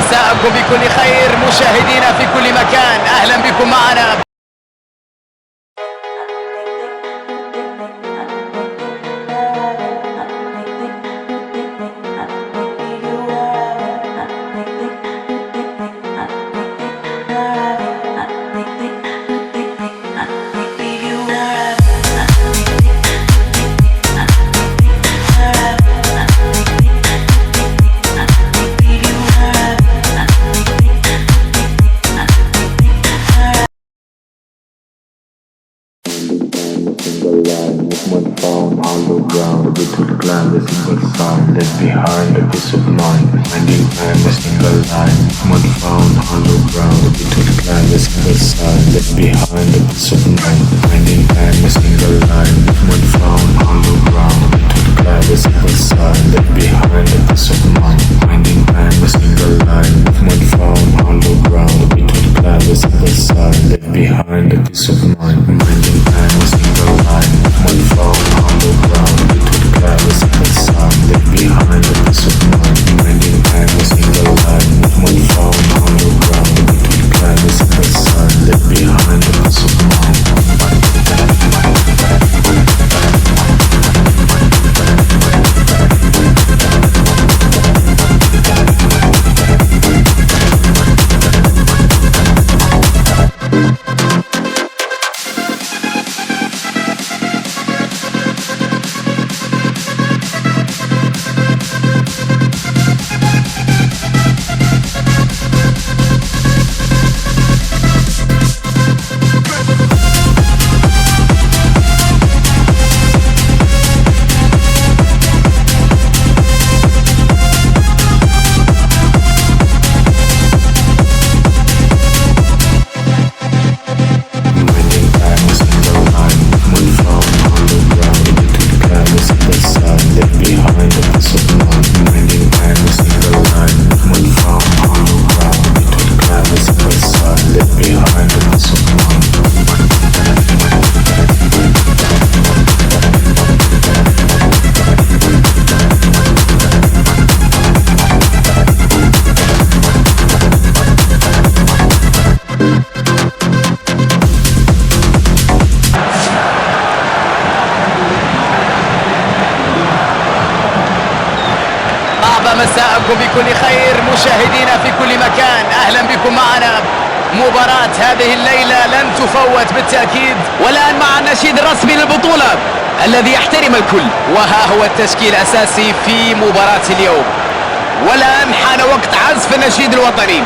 مساءكم بكل خير مشاهدينا في كل مكان، أهلا بكم معنا. A single sound left behind a peace of mind. Finding time a single line. One found hollow ground. A bit of climb a single sound left behind a peace of mind. Finding time a single line. One found hollow ground. A bit of climb a single sound left behind a peace of mind. Finding time a single line. One found hollow ground. A bit of climb a single sound left behind a peace of mind. Finding time a single line. One found hollow ground. A bit of climb a single sound left behind a piece of mind. Finding time a single line. One found hollow ground. A bit of climb a single sound left behind a piece of mind. مساءكم بكل خير مشاهدينا في كل مكان، أهلا بكم معنا. مباراة هذه الليلة لن تفوت بالتأكيد. والآن مع النشيد الرسمي للبطولة الذي يحترم الكل، وها هو التشكيل الأساسي في مباراة اليوم. والآن حان وقت عزف النشيد الوطني.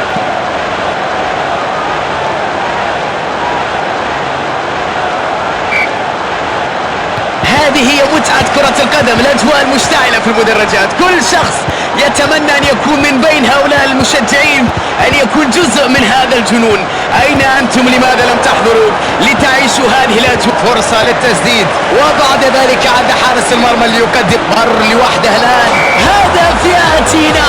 هذه هي متعة كرة القدم، الأجواء المشتعلة في المدرجات، كل شخص يتمنى أن يكون من بين هؤلاء المشجعين، أن يكون جزء من هذا الجنون. أين أنتم؟ لماذا لم تحضروا لتعيشوا هذه الأجواء؟ فرصة للتسديد، وبعد ذلك عند حارس المرمى اللي يقدم مر لوحده. الآن هدف يأتينا